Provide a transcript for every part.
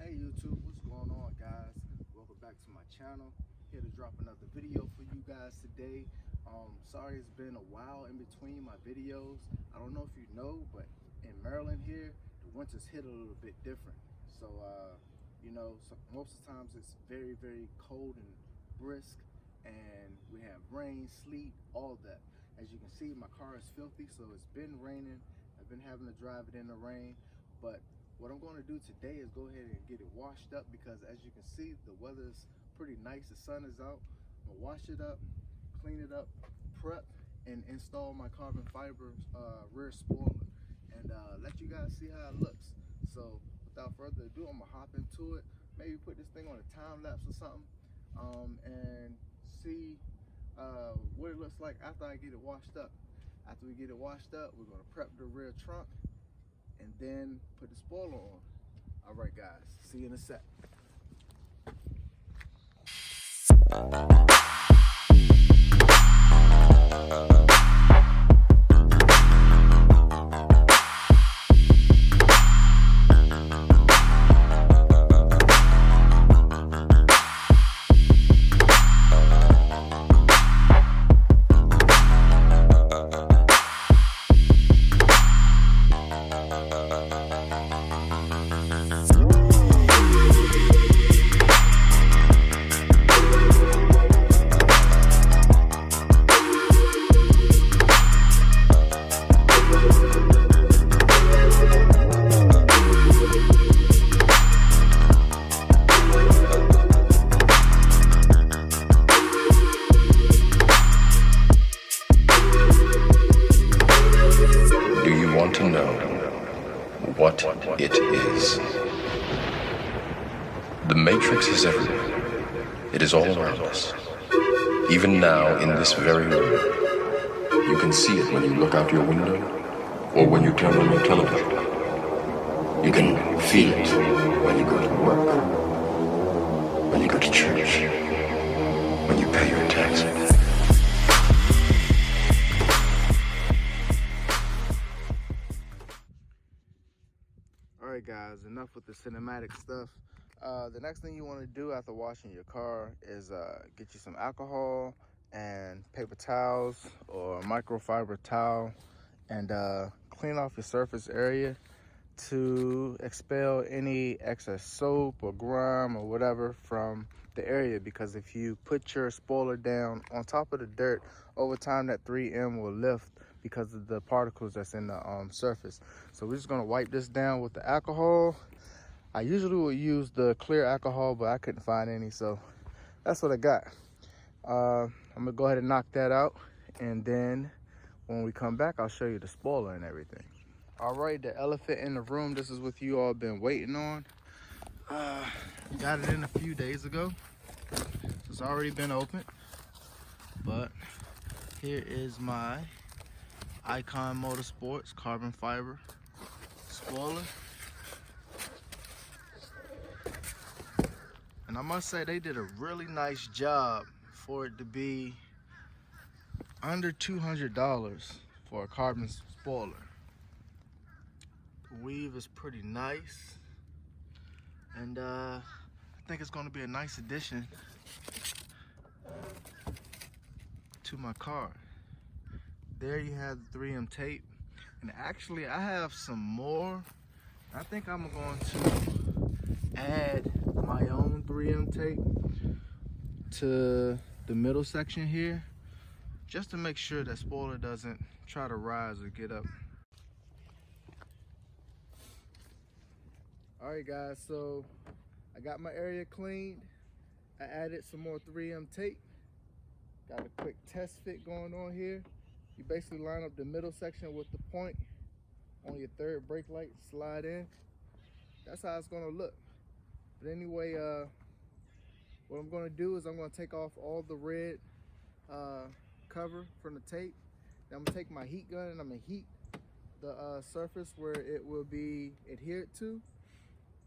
Hey YouTube, what's going on, guys? Welcome back to my channel. Here to drop another video for you guys today. Sorry it's been a while in between my videos. I don't know if you know, but in Maryland here, the winters hit a little bit different. So most of the times it's very, very cold and brisk, and we have rain, sleet, all that. As you can see, my car is filthy, so it's been raining. I've been having to drive it in the rain, but what I'm going to do today is go ahead and get it washed up, because as you can see, the weather is pretty nice. The sun is out. I'm going to wash it up, clean it up, prep, and install my carbon fiber rear spoiler, and let you guys see how it looks. So without further ado, I'm going to hop into it. Maybe put this thing on a time lapse or something, and see what it looks like after I get it washed up. After we get it washed up, we're going to prep the rear trunk and then put the spoiler on. All right, guys, see you in a sec. To know what it is. The Matrix is everywhere. It is all around us. Even now, in this very room, you can see it when you look out your window or when you turn on your television. You can feel it when you go to work, when you go to church, when you pay your taxes. Alright guys, enough with the cinematic stuff. The next thing you want to do after washing your car is get you some alcohol and paper towels or a microfiber towel, and clean off your surface area to expel any excess soap or grime or whatever from the area, because if you put your spoiler down on top of the dirt, over time that 3M will lift because of the particles that's in the surface. So we're just gonna wipe this down with the alcohol. I usually would use the clear alcohol, but I couldn't find any, so that's what I got. I'm gonna go ahead and knock that out, and then when we come back, I'll show you the spoiler and everything. All right, the elephant in the room, this is what you all been waiting on. Got it in a few days ago. It's already been opened, but here is my Ikon Motorsports carbon fiber spoiler. And I must say, they did a really nice job for it to be under $200 for a carbon spoiler. The weave is pretty nice, and I think it's going to be a nice addition to my car. There you have the 3M tape, and actually I have some more. I think I'm going to add my own 3M tape to the middle section here, just to make sure that spoiler doesn't try to rise or get up. All right guys, so I got my area cleaned. I added some more 3M tape. Got a quick test fit going on here. You basically line up the middle section with the point on your third brake light, slide in. That's how it's gonna look. But anyway, what I'm gonna do is I'm gonna take off all the red cover from the tape. Then I'm gonna take my heat gun and I'm gonna heat the surface where it will be adhered to,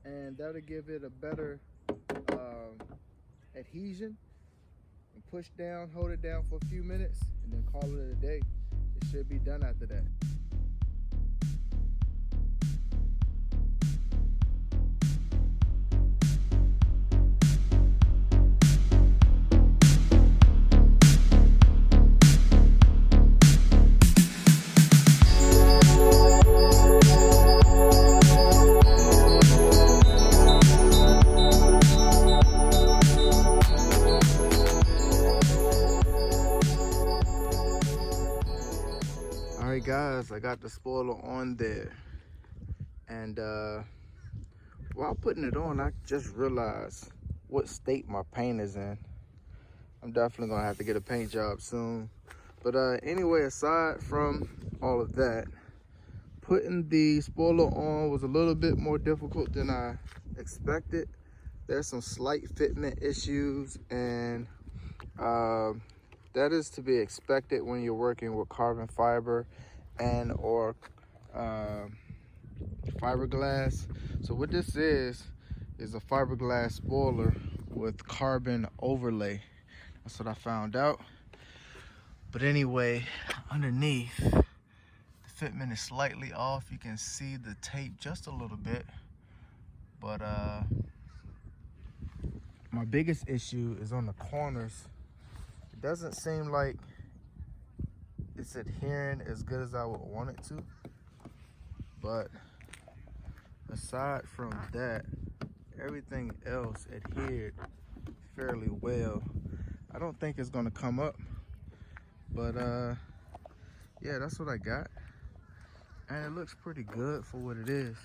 and that'll give it a better adhesion. And push down, hold it down for a few minutes, and then call it a day. It should be done after that. I got the spoiler on there. And while putting it on, I just realized what state my paint is in. I'm definitely gonna have to get a paint job soon. But anyway, aside from all of that, putting the spoiler on was a little bit more difficult than I expected. There's some slight fitment issues, and that is to be expected when you're working with carbon fiber and or fiberglass. So what this is a fiberglass spoiler with carbon overlay. That's what I found out. But anyway, underneath, the fitment is slightly off. You can see the tape just a little bit. But my biggest issue is on the corners. It doesn't seem like it's adhering as good as I would want it to. But aside from that, everything else adhered fairly well. I don't think it's gonna come up, but yeah, that's what I got, and it looks pretty good for what it is.